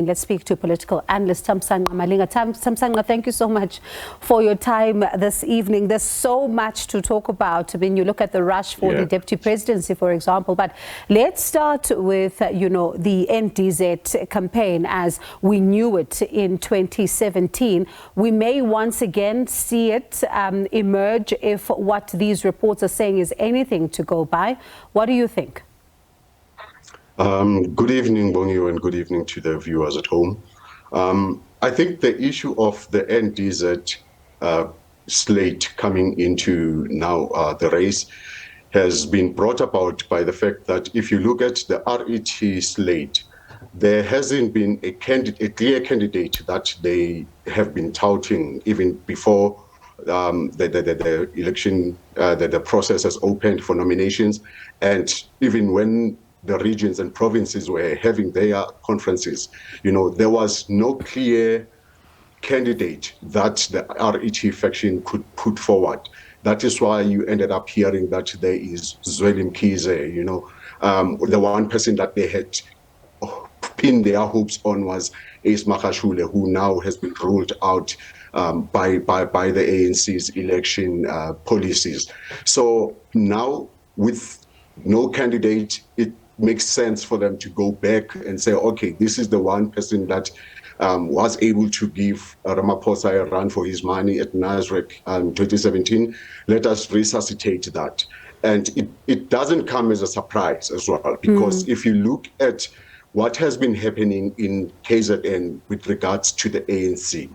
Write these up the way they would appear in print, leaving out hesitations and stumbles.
Let's speak to political analyst Thamsanqa Malinga. Thamsanqa, thank you so much for your time this evening. There's so much to talk about. I mean, you look at the rush for the deputy presidency, for example. But let's start with, the NDZ campaign as we knew it in 2017. We may once again see it emerge if what these reports are saying is anything to go by. What do you think? Good evening, Bonio, and good evening to the viewers at home. I think the issue of the NDZ slate coming into now the race has been brought about by the fact that if you look at the RET slate, there hasn't been a clear candidate that they have been touting even before the election, the process has opened for nominations, and even when the regions and provinces were having their conferences, there was no clear candidate that the RET faction could put forward. That is why you ended up hearing that there is Zweli Mkhize, the one person that they had pinned their hopes on was Ace Makashule, who now has been ruled out by the ANC's election policies. So now with no candidate, it makes sense for them to go back and say, okay, this is the one person that was able to give Ramaphosa a run for his money at Nasrec in 2017. Let us resuscitate that. And it doesn't come as a surprise as well, because if you look at what has been happening in KZN with regards to the ANC,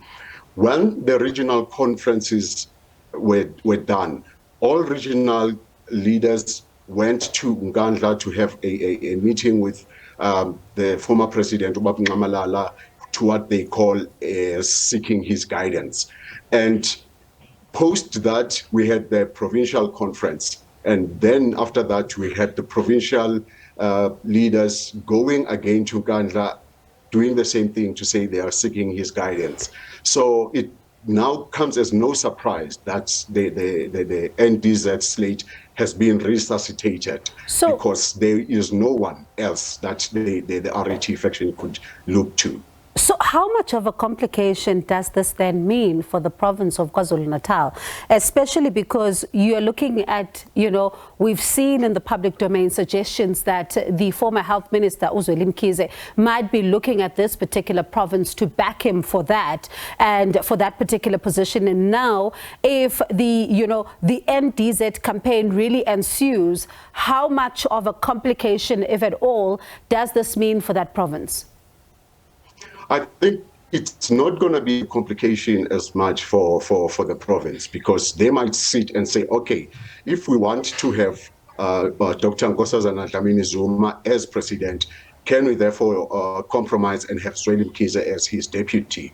when the regional conferences were done, all regional leaders went to Nkandla to have a meeting with the former president, Ubaba Nxamalala, to what they call seeking his guidance. And post that, we had the provincial conference. And then after that, we had the provincial leaders going again to Nkandla, doing the same thing to say they are seeking his guidance. So it now comes as no surprise that the NDZ slate has been resuscitated, because there is no one else that the RET faction could look to. So how much of a complication does this then mean for the province of KwaZulu-Natal, especially because you're looking at, we've seen in the public domain suggestions that the former health minister, Zweli Mkhize, might be looking at this particular province to back him for that and for that particular position. And now if the NDZ campaign really ensues, how much of a complication, if at all, does this mean for that province? I think it's not going to be a complication as much for the province, because they might sit and say, okay, if we want to have Dr. Nkosazana Dlamini-Zuma as president, can we therefore compromise and have Zweli Mkhize as his deputy?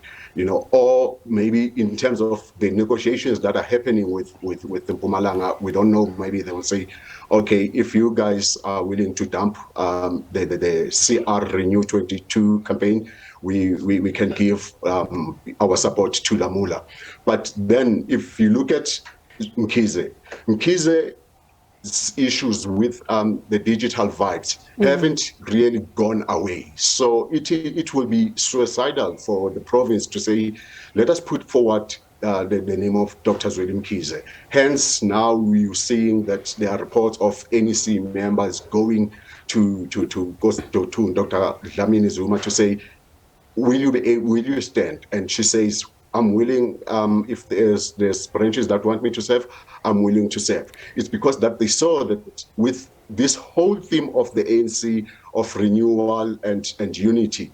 Or maybe in terms of the negotiations that are happening with the Mpumalanga, we don't know, maybe they will say, okay, if you guys are willing to dump the CR Renew 22 campaign, we can give our support to Lamula. But then if you look at Mkhize's issues with the digital vibes haven't really gone away. So it will be suicidal for the province to say, let us put forward the name of Dr. Zweli Mkhize. Hence, now we're seeing that there are reports of NEC members going to Dr. Dlamini-Zuma to say, will you stand? And she says, I'm willing, if there's branches that want me to serve, I'm willing to serve. It's because that they saw that with this whole theme of the ANC, of renewal and unity,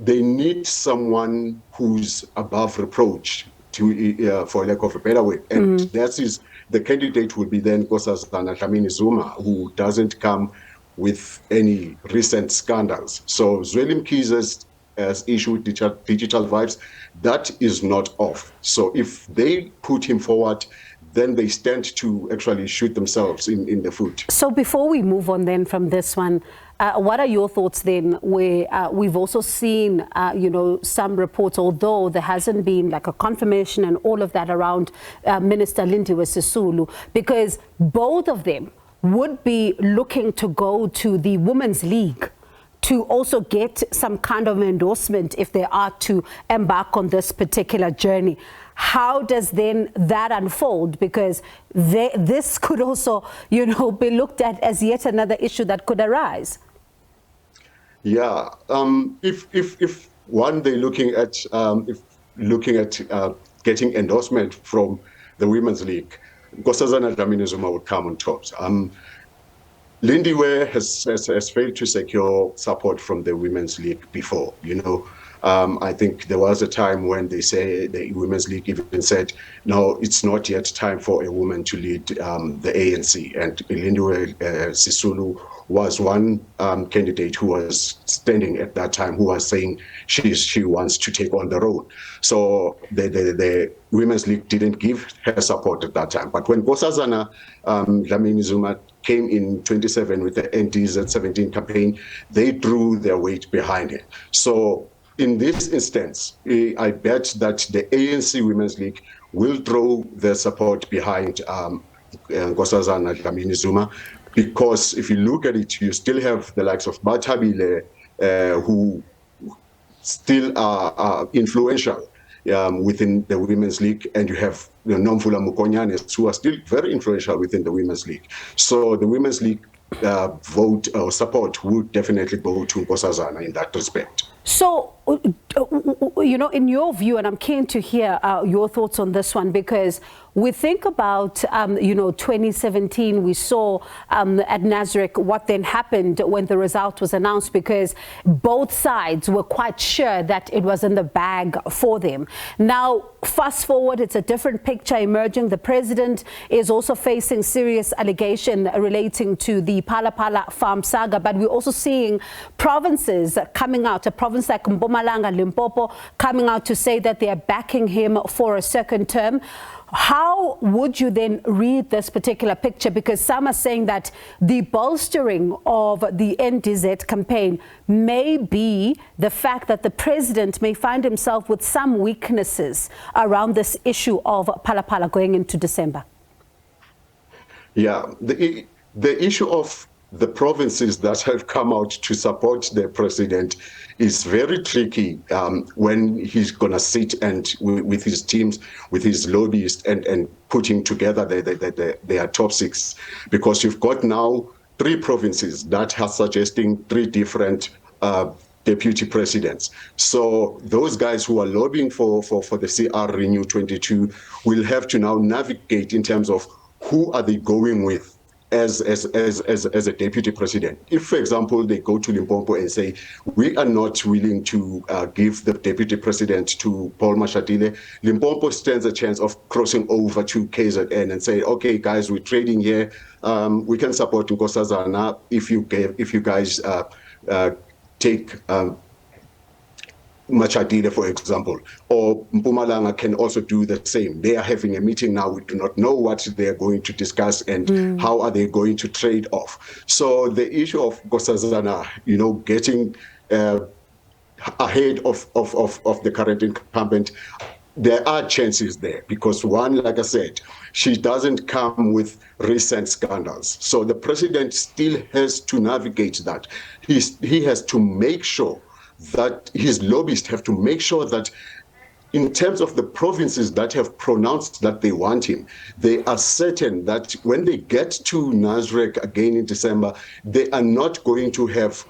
they need someone who's above reproach, for lack of a better word. And that is, the candidate will be then Nkosazana Dlamini-Zuma, who doesn't come with any recent scandals. So Zweli Mkhize's as issued digital vibes, that is not off. So if they put him forward, then they stand to actually shoot themselves in the foot. So before we move on then from this one, what are your thoughts then, where we've also seen, some reports, although there hasn't been like a confirmation and all of that around Minister Lindiwe Sisulu, because both of them would be looking to go to the Women's League to also get some kind of endorsement if they are to embark on this particular journey. How does then that unfold? Because this could also, you know, be looked at as yet another issue that could arise. Yeah, if one they're looking at getting endorsement from the Women's League, Nkosazana DlaminiZuma would come on top. Lindiwe has failed to secure support from the Women's League before, you know. I think there was a time when they say the Women's League even said, no, it's not yet time for a woman to lead the ANC. And Lindiwe Sisulu was one candidate who was standing at that time, who was saying she wants to take on the role. So the Women's League didn't give her support at that time. But when Nkosazana DlaminiZuma came in 27 with the NDZ 17 campaign, they drew their weight behind it. So in this instance, I bet that the ANC Women's League will throw their support behind Nkosazana DlaminiZuma, because if you look at it, you still have the likes of Bathabile, who still are influential within the Women's League, and you have Nomvula Mukonyanes, who are still very influential within the Women's League. So the Women's League vote or support would definitely go to Nkosazana in that respect. So, you know, in your view, and I'm keen to hear your thoughts on this one, because we think about, you know, 2017, we saw at Nasrec what then happened when the result was announced, because both sides were quite sure that it was in the bag for them. Now, fast forward, it's a different picture emerging. The president is also facing serious allegation relating to the Phala farm saga, but we're also seeing provinces coming out, a province like Mpumalanga, Limpopo, coming out to say that they are backing him for a second term. How would you then read this particular picture? Because some are saying that the bolstering of the NDZ campaign may be the fact that the president may find himself with some weaknesses around this issue of Phala going into December. Yeah, the issue of the provinces that have come out to support the president is very tricky when he's going to sit and with his teams, with his lobbyists, and putting together their top six, because you've got now 3 provinces that are suggesting 3 different deputy presidents. So those guys who are lobbying for the CR Renew 22 will have to now navigate in terms of who are they going with as a deputy president. If, for example, they go to Limpopo and say, we are not willing to give the deputy president to Paul Mashatile, Limpopo stands a chance of crossing over to KZN and say, okay, guys, we're trading here. We can support Nkosazana if you guys take Machadile, for example, or Mpumalanga can also do the same. They are having a meeting now. We do not know what they are going to discuss and how are they going to trade off. So the issue of Nkosazana, you know, getting ahead of the current incumbent, there are chances there, because one, like I said, she doesn't come with recent scandals. So the president still has to navigate that. He has to make sure that his lobbyists have to make sure that in terms of the provinces that have pronounced that they want him, they are certain that when they get to Nasrec again in December, they are not going to have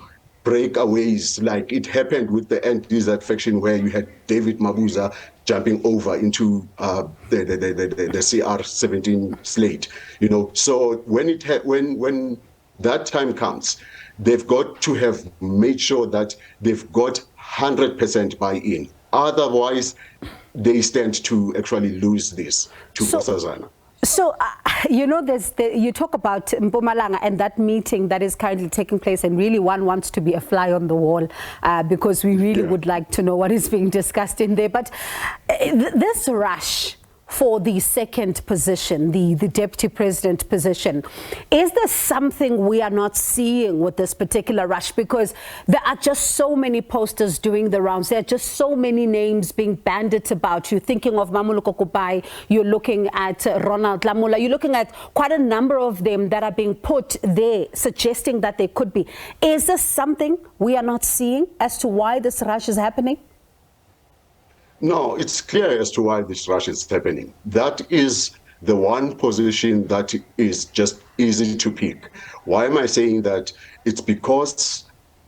breakaways like it happened with the NDZ faction, where you had David Mabuza jumping over into the CR17 slate. You know, so when that time comes, they've got to have made sure that they've got 100% buy-in. Otherwise, they stand to actually lose this to Nkosazana. So, you know, you talk about Mpumalanga and that meeting that is currently taking place, and really one wants to be a fly on the wall because we really would like to know what is being discussed in there. But this rush for the second position, the deputy president position. Is there something we are not seeing with this particular rush? Because there are just so many posters doing the rounds. There are just so many names being bandied about. You're thinking of Mamuluko Kubai, you're looking at Ronald Lamula, you're looking at quite a number of them that are being put there, suggesting that they could be. Is there something we are not seeing as to why this rush is happening? No, it's clear as to why this rush is happening. That is the one position that is just easy to pick. Why am I saying that? It's because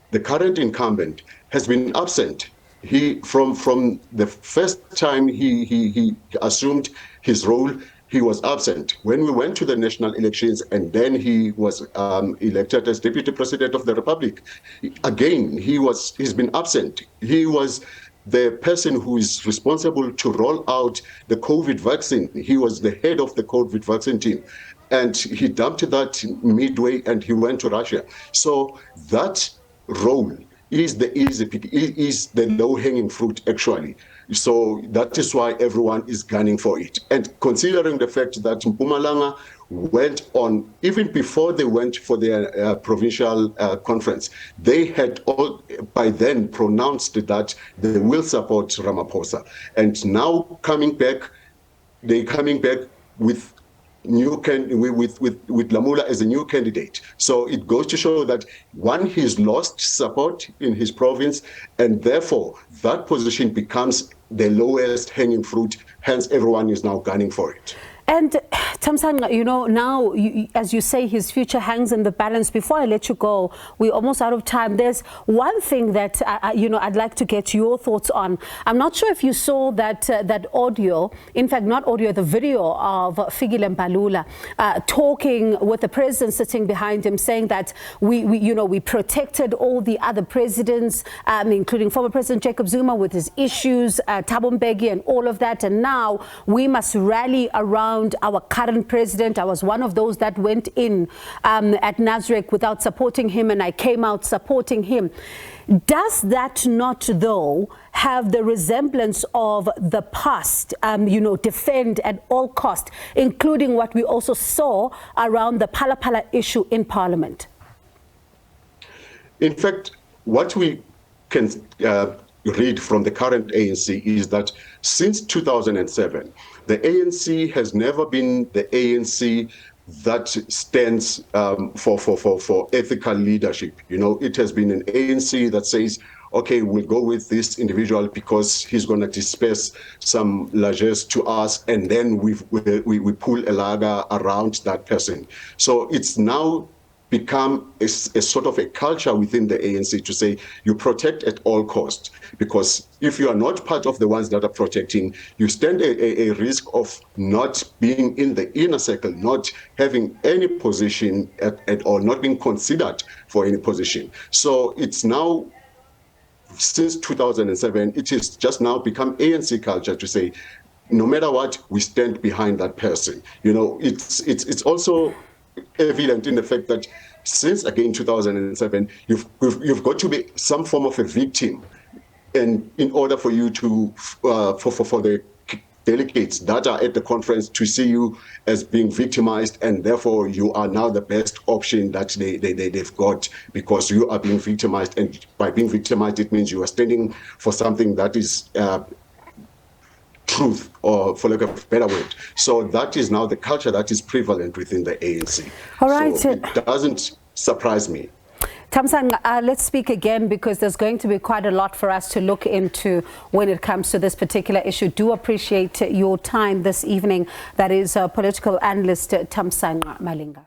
the current incumbent has been absent. He, from the first time he assumed his role, he was absent. When we went to the national elections and then he was elected as Deputy President of the Republic, again, he's been absent. He was the person who is responsible to roll out the COVID vaccine. He was the head of the COVID vaccine team. And he dumped that midway and he went to Russia. So that role is the easy pick, is the low-hanging fruit, actually. So that is why everyone is gunning for it. And considering the fact that Mpumalanga went on, even before they went for their provincial conference, they had all by then pronounced that they will support Ramaphosa. And now they're coming back with with Lamula as a new candidate. So it goes to show that, one, he's lost support in his province, and therefore that position becomes the lowest hanging fruit. Hence, everyone is now gunning for it. And Thamsanqa, you know, now, as you say, his future hangs in the balance. Before I let you go, we're almost out of time. There's one thing that, you know, I'd like to get your thoughts on. I'm not sure if you saw that that audio, in fact, not audio, the video of Fikile Mbalula talking with the president sitting behind him, saying that we protected all the other presidents, including former President Jacob Zuma with his issues, Thabo Mbeki and all of that. And now we must rally around our current president. I was one of those that went in at Nasrec without supporting him, and I came out supporting him. Does that not, though, have the resemblance of the past, you know, defend at all cost, including what we also saw around the Phala issue in Parliament? In fact, what we can read from the current ANC is that since 2007, the ANC has never been the ANC that stands for ethical leadership. You know, it has been an ANC that says, okay, we'll go with this individual because he's going to disperse some largesse to us, and then we pull a lager around that person. So it's now become a sort of a culture within the ANC to say you protect at all costs, because if you are not part of the ones that are protecting, you stand a risk of not being in the inner circle, not having any position at all, not being considered for any position. So it's now, since 2007, it has just now become ANC culture to say, no matter what, we stand behind that person. You know, it's also evident in the fact that since, again, 2007, you've got to be some form of a victim, and in order for you to for the delegates that are at the conference to see you as being victimized, and therefore you are now the best option that they've got, because you are being victimized, and by being victimized it means you are standing for something that is truth, or for lack of a better word. So that is now the culture that is prevalent within the ANC. All right. So it doesn't surprise me. Thamsanqa, let's speak again, because there's going to be quite a lot for us to look into when it comes to this particular issue. Do appreciate your time this evening. That is political analyst Thamsanqa Malinga.